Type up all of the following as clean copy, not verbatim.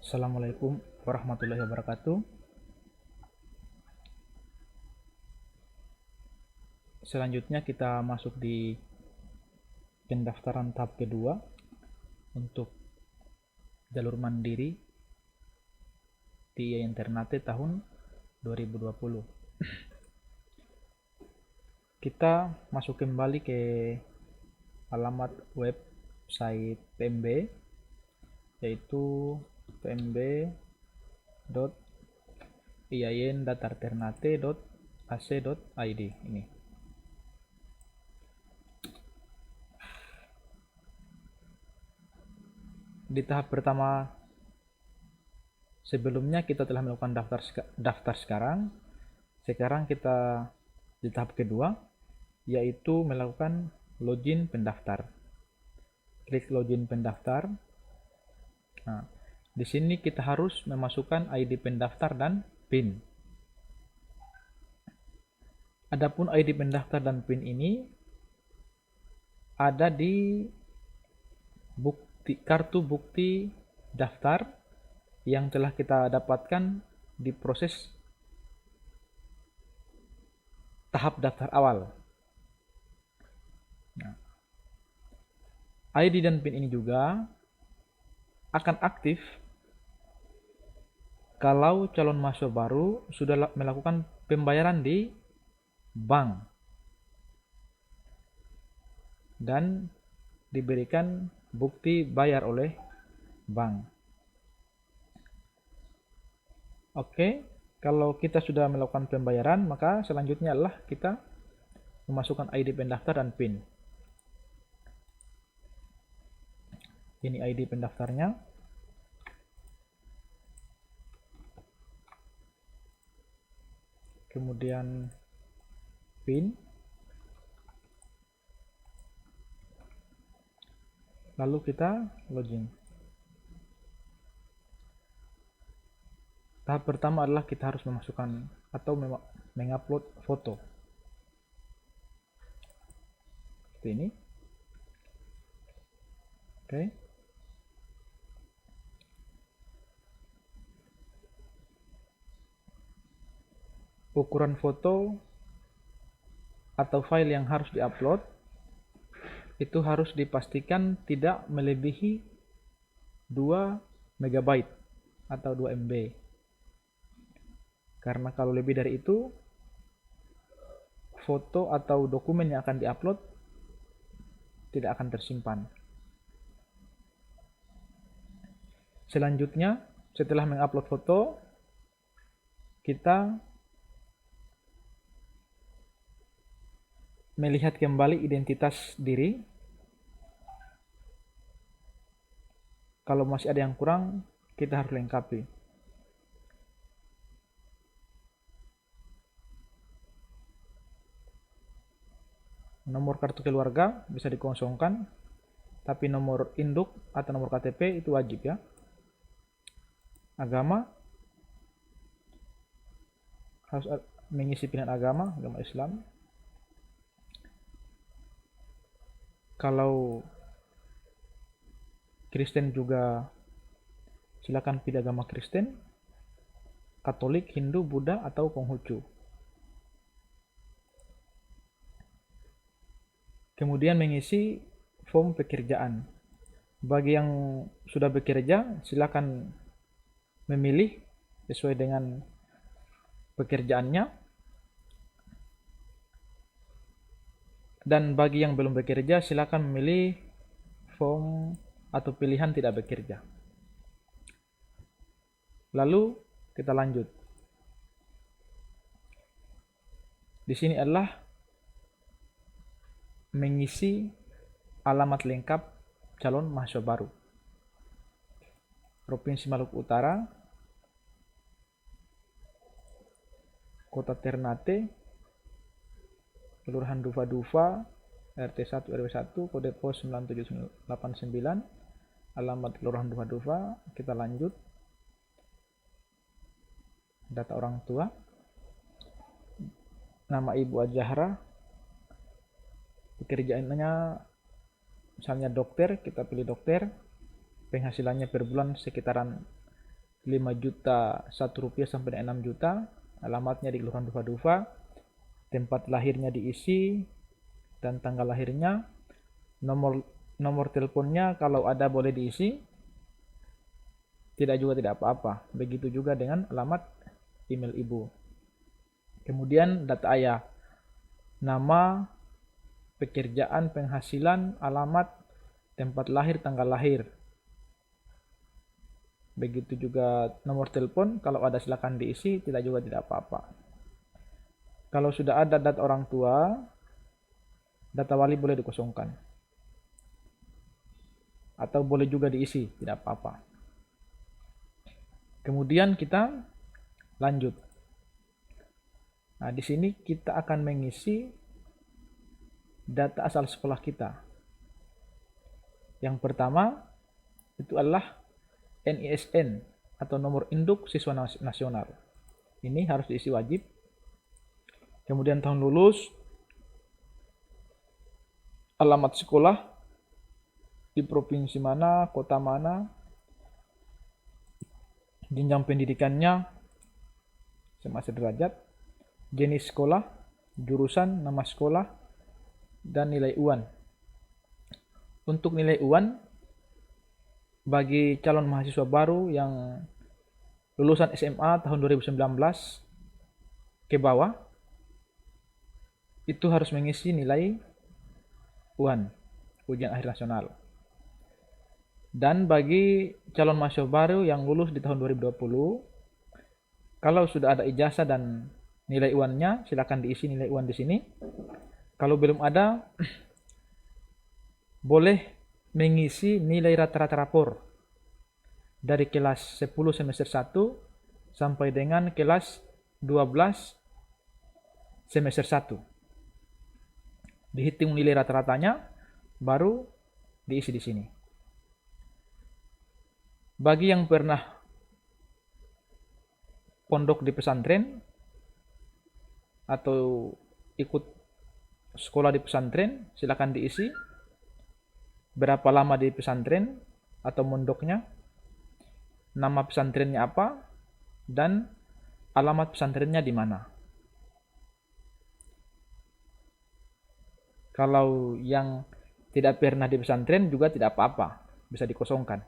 Assalamualaikum warahmatullahi wabarakatuh. Selanjutnya kita masuk di pendaftaran tahap kedua untuk jalur mandiri di IAIN Ternate tahun 2020. Kita masuk kembali ke alamat website PMB, yaitu pmb.iaindatarternate.ac.id ini. Di tahap pertama sebelumnya kita telah melakukan daftar sekarang. Sekarang kita di tahap kedua, yaitu melakukan login pendaftar. Klik login pendaftar. Nah, di sini kita harus memasukkan ID pendaftar dan PIN. Adapun ID pendaftar dan PIN ini ada di kartu bukti daftar yang telah kita dapatkan di proses tahap daftar awal. Nah, ID dan PIN ini juga akan aktif kalau calon mahasiswa baru sudah melakukan pembayaran di bank dan diberikan bukti bayar oleh bank. Oke, kalau kita sudah melakukan pembayaran, maka selanjutnya adalah kita memasukkan ID pendaftar dan PIN. Ini ID pendaftarnya. Kemudian PIN. Lalu kita login. Tahap pertama adalah kita harus memasukkan atau mengupload foto. Seperti ini. Oke. Ukuran foto atau file yang harus diupload itu harus dipastikan tidak melebihi 2 MB atau 2 MB. Karena kalau lebih dari itu, foto atau dokumen yang akan diupload tidak akan tersimpan. Selanjutnya, setelah mengupload foto, kita melihat kembali identitas diri. Kalau masih ada yang kurang, kita harus lengkapi. Nomor kartu keluarga bisa dikosongkan, tapi nomor induk atau nomor KTP itu wajib ya. Agama harus mengisi pilihan agama Islam. Kalau Kristen juga silakan pilih agama Kristen, Katolik, Hindu, Buddha, atau Konghucu. Kemudian mengisi form pekerjaan. Bagi yang sudah bekerja, silakan memilih sesuai dengan pekerjaannya. Dan bagi yang belum bekerja, silakan memilih form atau pilihan tidak bekerja. Lalu kita lanjut. Di sini adalah mengisi alamat lengkap calon mahasiswa baru. Provinsi Maluku Utara, Kota Ternate, Kelurahan Dufa-Dufa, RT 1 RW 1, kode pos 9789, alamat Kelurahan Dufa-Dufa. Kita lanjut. Data orang tua, nama Ibu Azahra, pekerjaannya misalnya dokter, kita pilih dokter, penghasilannya per bulan sekitaran 5 juta 1 rupiah sampai dengan 6 juta, alamatnya di Kelurahan Dufa-Dufa, tempat lahirnya diisi dan tanggal lahirnya, nomor teleponnya kalau ada boleh diisi, tidak juga tidak apa-apa. Begitu juga dengan alamat email ibu. Kemudian data ayah, nama, pekerjaan, penghasilan, alamat, tempat lahir, tanggal lahir. Begitu juga nomor telepon, kalau ada silakan diisi, tidak juga tidak apa-apa. Kalau sudah ada data orang tua, data wali boleh dikosongkan. Atau boleh juga diisi, tidak apa-apa. Kemudian kita lanjut. Nah, di sini kita akan mengisi data asal sekolah kita. Yang pertama itu adalah NISN atau nomor induk siswa nasional. Ini harus diisi wajib. Kemudian tahun lulus, alamat sekolah di provinsi mana, kota mana, jenjang pendidikannya SMA sederajat, jenis sekolah, jurusan, nama sekolah, dan nilai UAN. Untuk nilai UAN, bagi calon mahasiswa baru yang lulusan SMA tahun 2019 ke bawah, itu harus mengisi nilai UAN, ujian akhir nasional. Dan bagi calon mahasiswa baru yang lulus di tahun 2020, kalau sudah ada ijazah dan nilai UAN-nya, silakan diisi nilai UAN di sini. Kalau belum ada, boleh mengisi nilai rata-rata rapor dari kelas 10 semester 1 sampai dengan kelas 12 semester 1. Dihitung nilai rata-ratanya, baru diisi di sini. Bagi yang pernah pondok di pesantren atau ikut sekolah di pesantren, silakan diisi berapa lama di pesantren atau mondoknya, nama pesantrennya apa, dan alamat pesantrennya di mana. Kalau yang tidak pernah di pesantren juga tidak apa-apa, bisa dikosongkan.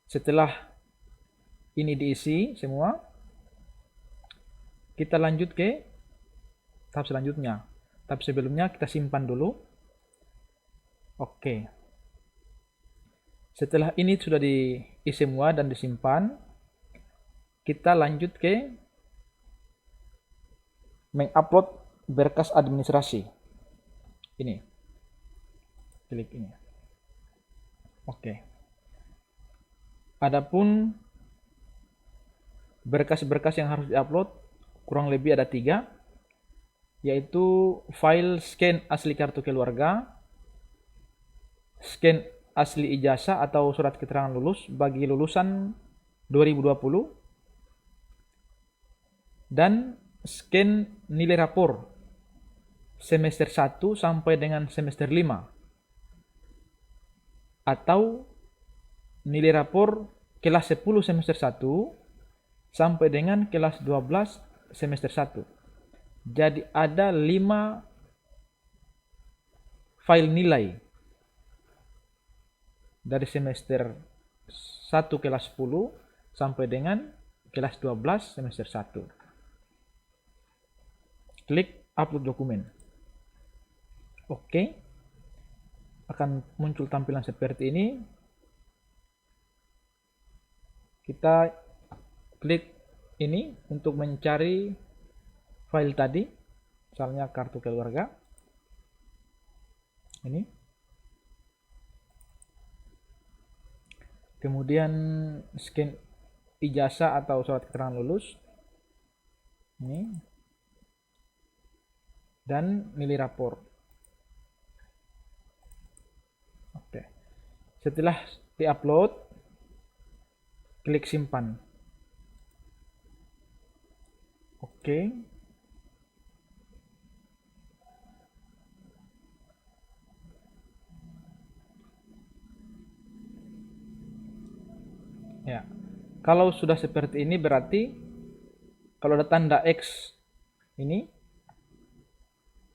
Setelah ini diisi semua, kita lanjut ke tahap selanjutnya. Tapi sebelumnya kita simpan dulu. Oke. Setelah ini sudah diisi semua dan disimpan, kita lanjut ke mengupload berkas administrasi. Ini. Klik ini. Oke. Adapun berkas-berkas yang harus diupload kurang lebih ada 3, yaitu file scan asli kartu keluarga, scan asli ijazah atau surat keterangan lulus bagi lulusan 2020, dan scan nilai rapor semester 1 sampai dengan semester 5 atau nilai rapor kelas 10 semester 1 sampai dengan kelas 12 semester 1. Jadi ada 5 file nilai dari semester 1 kelas 10 sampai dengan kelas 12 semester 1. Klik upload dokumen. Oke. Akan muncul tampilan seperti ini. Kita klik ini untuk mencari file tadi, misalnya kartu keluarga. Ini. Kemudian scan ijazah atau surat keterangan lulus. Ini. Dan nilai rapor. Oke. Setelah diupload, klik simpan. Oke. Ya. Kalau sudah seperti ini berarti kalau ada tanda X ini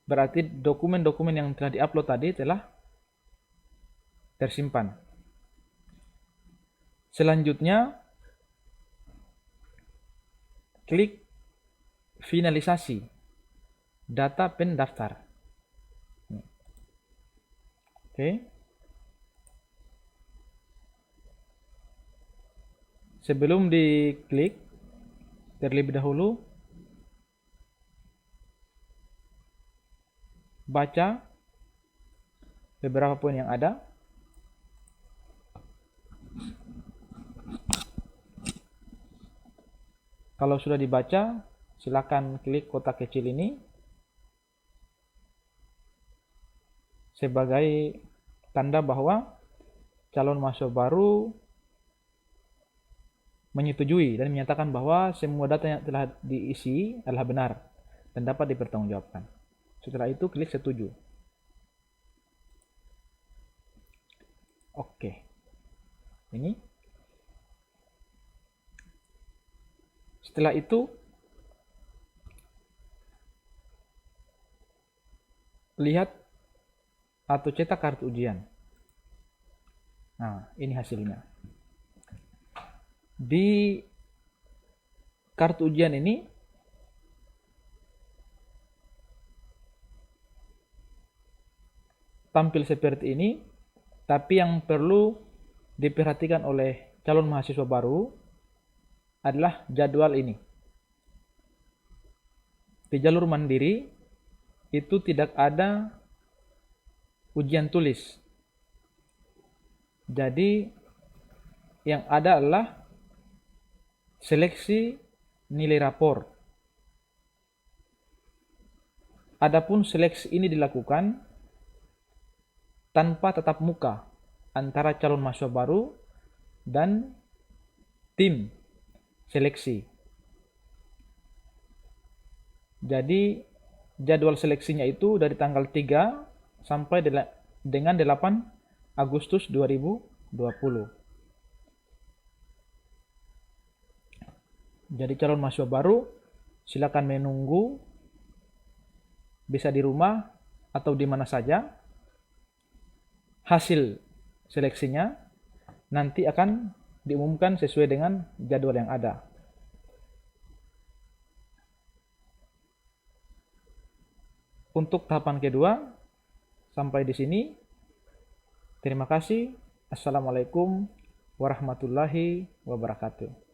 berarti dokumen-dokumen yang telah diupload tadi telah tersimpan. Selanjutnya klik finalisasi data pendaftar. Oke. Sebelum diklik, terlebih dahulu baca beberapa poin yang ada. Kalau sudah dibaca, silakan klik kotak kecil ini sebagai tanda bahwa calon mahasiswa baru menyetujui dan menyatakan bahwa semua data yang telah diisi adalah benar dan dapat dipertanggungjawabkan. Setelah itu klik setuju. Oke. Ini. Setelah itu lihat atau cetak kartu ujian. Nah, ini hasilnya. Di kartu ujian ini tampil seperti ini, tapi yang perlu diperhatikan oleh calon mahasiswa baru adalah jadwal ini. Di jalur mandiri itu tidak ada ujian tulis. Jadi yang ada adalah seleksi nilai rapor. Adapun seleksi ini dilakukan tanpa tatap muka antara calon mahasiswa baru dan tim seleksi. Jadi jadwal seleksinya itu dari tanggal 3 sampai dengan 8 Agustus 2020. Jadi calon mahasiswa baru silakan menunggu, bisa di rumah atau di mana saja. Hasil seleksinya nanti akan diumumkan sesuai dengan jadwal yang ada. Untuk tahapan kedua sampai di sini. Terima kasih. Assalamualaikum warahmatullahi wabarakatuh.